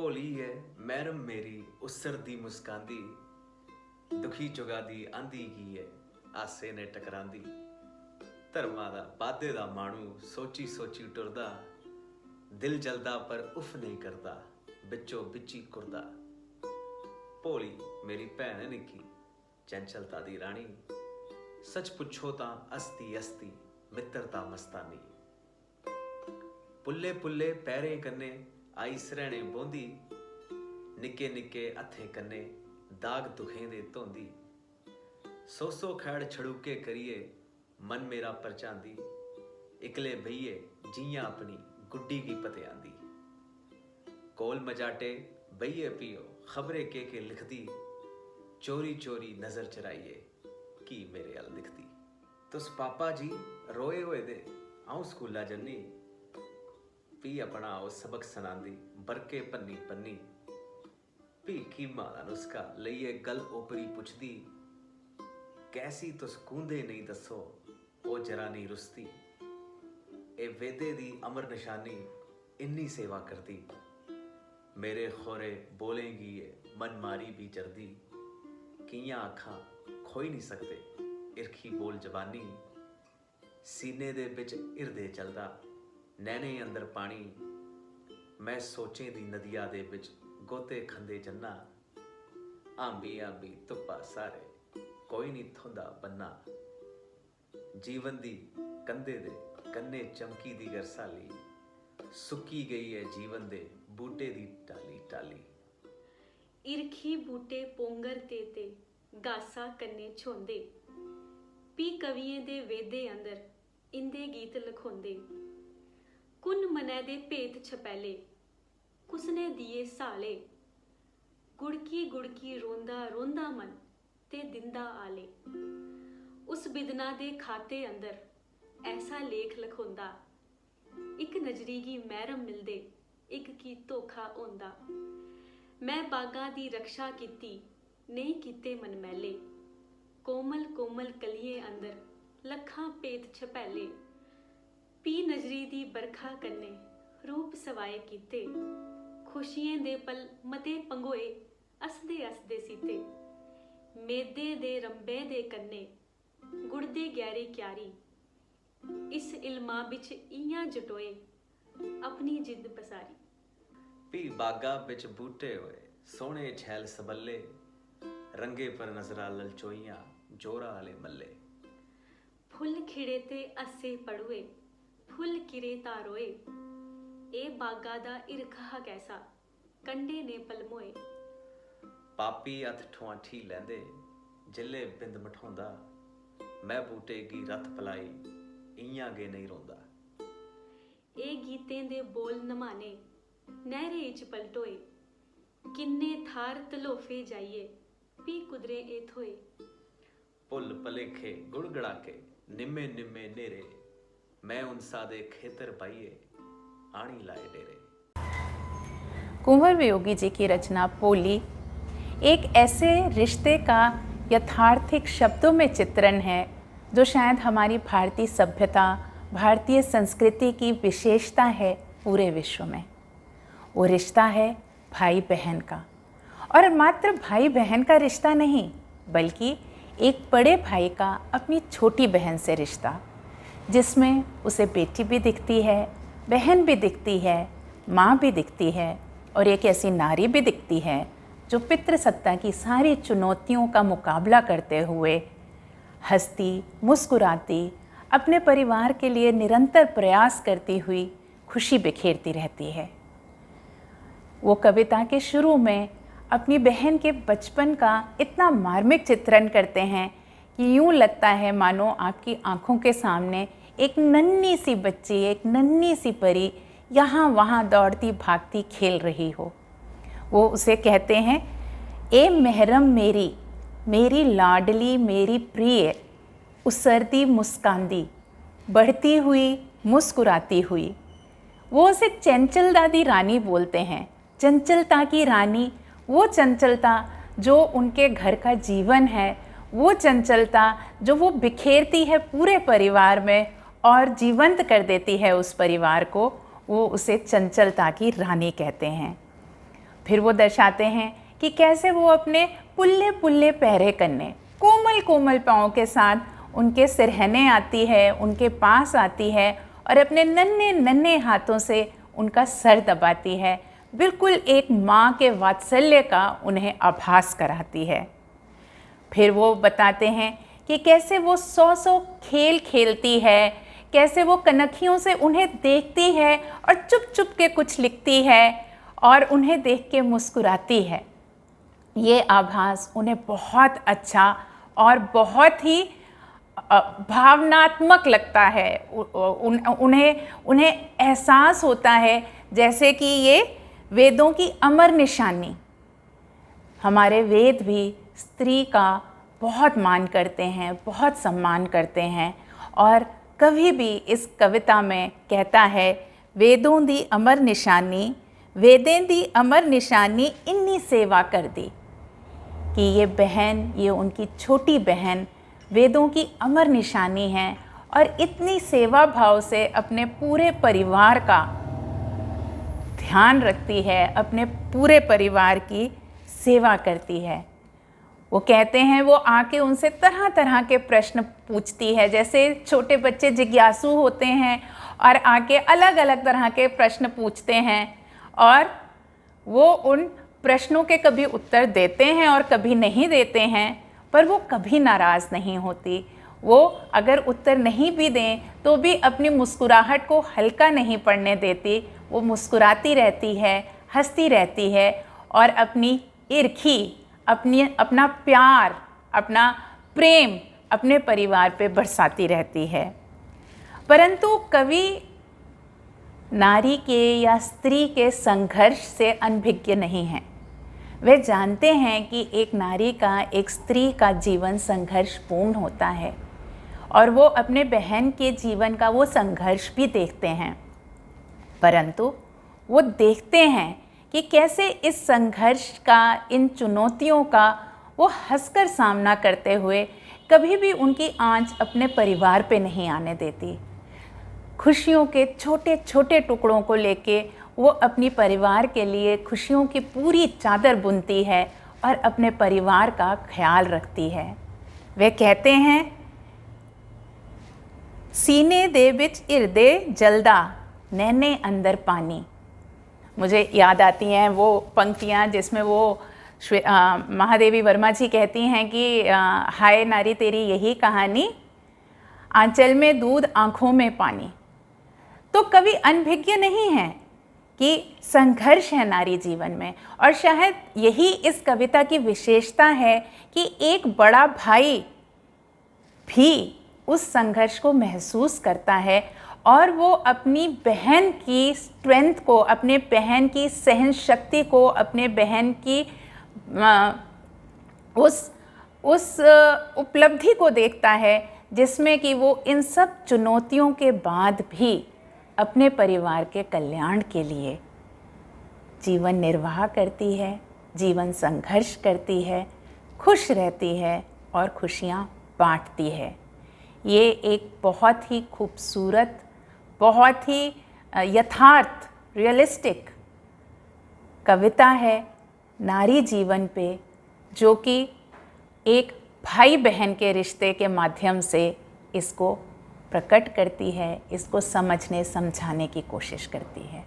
भोली है मैरम मेरी उसर दी मुस्कांदी, दुखी चुगादी आंदी की है आसे ने टकरांदी। धर्मां दा वादे दा माणू सोची सोची टुरदा, दिल जलदा पर उफ नहीं करदा, बिचो बिची कुरदा। भोली मेरी भैन है निक्की, चंचलता दी रानी, सच पुछो तां अस्ती अस्ती मित्रता मस्तानी। पुल्ले पुल्ले पैरे कन्ने आई सरहणे बोंदी, निक्के निक्के हत्थे कन्ने दाग दुखें दे धोंदी। सौ सौ खैड़ छड़ूके करिए मन मेरा परचांदी, इकले बहिए जियां अपनी गुड्डी की पते आंदी। कोल मजाटे बहिए पियो खबरे के लिखदी, चोरी चोरी नजर चराइए की मेरे अल दिखदी। तुस पापा जी रोए होए दे आऊं स्कूला जन्नी, पी अपना ओ सबक सनांदी बरके पन्नी पन्नी। भीखी मां दा नुस्खा लईए गल ओपरी पुछदी, कैसी तुस कूंदे नहीं दसो ओ जरा नहीं रुसती। ए वेदे दी अमर निशानी इन्नी सेवा करदी, मेरे खोरे बोलेंगी ये मन मारी भी चरदी। कियां आखा खोई नहीं सकते इरखी बोल जबानी, सीने दे बिच हिरदे चलदा नैने अंदर पानी। मैं सोचें दी नदिया दे बिच गोते खंदे जन्ना, आंबी आंबी धुप्पा सारे कोई नहीं थोंदा बन्ना। जीवन दी कंधे दे कन्ने चमकी दी गरसाली, सुक्की गई है जीवन दे बूटे दी टाली टाली। इरखी बूटे पोंगर ते गासा कन्ने छोंदे, पी कवियें दे वेदे अंदर इंदे गीत लखोंदे। कुन मनै दे भेत छपैले कुसने दिए साले, गुड़की गुड़की रोंदा रोंदा मन ते दिंदा आले। उस बिदना दे खाते अंदर ऐसा लेख लखोंदा, इक नजरी गी मैरम मिलदे इक की धोखा होंदा। मैं बागां दी रक्षा कीती नहीं कीते मन मैले, कोमल कोमल कलियें अंदर लखां भेत छपैले। पी नजरी दी बरखा कन्ने रूप सवाए कीते, खुशियें दे पल मते पंगोए असदे असदे सीते। मेदे दे रंबे दे कन्ने गुड़दे गैरी क्यारी, इस इल्मा बिच इयां जटोए अपनी जिद पसारी। भी बागा बिच बूटे होए सोहने छैल सबल्ले, रंगे पर नजरा ललचोइयां जोरा आले मल्ले। फुल खिड़े ते अस्से पड़ुए फुल किरे तारोए, ए बागा दा इरखा कैसा कंडे ने पलमोए। पापी हथ ठुआठी लैंदे जिले बिंद मठौंदा, मैं बूटे गी रथ पलाई इयां गे नहीं रोंदा। ए गीतें दे बोल नमाने नहरे इच पलटोए, किन्ने थार तलोफे जाइए पी कुदरे ए थोए। पुल पलेखे गुड़गड़ा के निम्मे निम्मे नेरे, मैं उनसा दे खेतर पाइए आनी लाए डेरे। कुंवर वियोगी जी की रचना पोली एक ऐसे रिश्ते का यथार्थिक शब्दों में चित्रण है जो शायद हमारी भारतीय सभ्यता, भारतीय संस्कृति की विशेषता है पूरे विश्व में। वो रिश्ता है भाई बहन का, और मात्र भाई बहन का रिश्ता नहीं, बल्कि एक बड़े भाई का अपनी छोटी बहन से रिश्ता, जिसमें उसे बेटी भी दिखती है, बहन भी दिखती है, माँ भी दिखती है, और एक ऐसी नारी भी दिखती है जो पितृसत्ता की सारी चुनौतियों का मुकाबला करते हुए हंसती मुस्कुराती अपने परिवार के लिए निरंतर प्रयास करती हुई खुशी बिखेरती रहती है। वो कविता के शुरू में अपनी बहन के बचपन का इतना मार्मिक चित्रण करते हैं कि यूँ लगता है मानो आपकी आँखों के सामने एक नन्ही सी बच्ची, एक नन्ही सी परी यहाँ वहाँ दौड़ती भागती खेल रही हो। वो उसे कहते हैं, ए महरम मेरी, मेरी लाडली मेरी प्रिय, उसरती मुस्कांदी, बढ़ती हुई मुस्कुराती हुई। वो उसे चंचल दादी रानी बोलते हैं, चंचलता की रानी, वो चंचलता जो उनके घर का जीवन है, वो चंचलता जो वो बिखेरती है पूरे परिवार में और जीवंत कर देती है उस परिवार को, वो उसे चंचलता की रानी कहते हैं। फिर वो दर्शाते हैं कि कैसे वो अपने पुल्ले पुल्ले पैरे कन्ने कोमल कोमल पाँव के साथ उनके सिरहने आती है, उनके पास आती है और अपने नन्हे नन्हे हाथों से उनका सर दबाती है। बिल्कुल एक माँ के वात्सल्य का उन्हें आभास कराती है। फिर वो बताते हैं कि कैसे वो 100 खेल खेलती है, कैसे वो कनखियों से उन्हें देखती है और चुप चुप के कुछ लिखती है और उन्हें देख के मुस्कुराती है। ये आभास उन्हें बहुत अच्छा और बहुत ही भावनात्मक लगता है। उन्हें एहसास होता है जैसे कि ये वेदों की अमर निशानी। हमारे वेद भी स्त्री का बहुत मान करते हैं, बहुत सम्मान करते हैं और कभी भी इस कविता में कहता है, वेदों दी अमर निशानी, वेदें दी अमर निशानी इन्नी सेवा कर दी, कि ये बहन, ये उनकी छोटी बहन वेदों की अमर निशानी है और इतनी सेवा भाव से अपने पूरे परिवार का ध्यान रखती है, अपने पूरे परिवार की सेवा करती है। वो कहते हैं वो आके उनसे तरह तरह के प्रश्न पूछती है, जैसे छोटे बच्चे जिज्ञासु होते हैं और आके अलग अलग तरह के प्रश्न पूछते हैं और वो उन प्रश्नों के कभी उत्तर देते हैं और कभी नहीं देते हैं, पर वो कभी नाराज़ नहीं होती। वो अगर उत्तर नहीं भी दें तो भी अपनी मुस्कुराहट को हल्का नहीं पड़ने देती। वो मुस्कुराती रहती है, हंसती रहती है और अपनी ईर्खी, अपना प्यार, अपना प्रेम अपने परिवार पे बरसाती रहती है। परंतु कवि नारी के या स्त्री के संघर्ष से अनभिज्ञ नहीं हैं। वे जानते हैं कि एक नारी का, एक स्त्री का जीवन संघर्षपूर्ण होता है और वो अपने बहन के जीवन का वो संघर्ष भी देखते हैं। परंतु वो देखते हैं कि कैसे इस संघर्ष का, इन चुनौतियों का वो हंसकर सामना करते हुए कभी भी उनकी आँच अपने परिवार पे नहीं आने देती। खुशियों के छोटे छोटे टुकड़ों को लेके वो अपनी परिवार के लिए खुशियों की पूरी चादर बुनती है और अपने परिवार का ख्याल रखती है। वे कहते हैं, सीने दे बिच इर्दे जलदा, नैने अंदर पानी। मुझे याद आती हैं वो पंक्तियाँ जिसमें वो महादेवी वर्मा जी कहती हैं कि हाय नारी तेरी यही कहानी, आंचल में दूध आँखों में पानी। तो कवि अनभिज्ञ नहीं है कि संघर्ष है नारी जीवन में और शायद यही इस कविता की विशेषता है कि एक बड़ा भाई भी उस संघर्ष को महसूस करता है और वो अपनी बहन की स्ट्रेंथ को, अपने बहन की सहन शक्ति को, अपने बहन की उस उपलब्धि को देखता है जिसमें कि वो इन सब चुनौतियों के बाद भी अपने परिवार के कल्याण के लिए जीवन निर्वाह करती है, जीवन संघर्ष करती है, खुश रहती है और खुशियाँ बांटती है। ये एक बहुत ही खूबसूरत, बहुत ही यथार्थ, रियलिस्टिक कविता है नारी जीवन पे, जो कि एक भाई बहन के रिश्ते के माध्यम से इसको प्रकट करती है, इसको समझने समझाने की कोशिश करती है।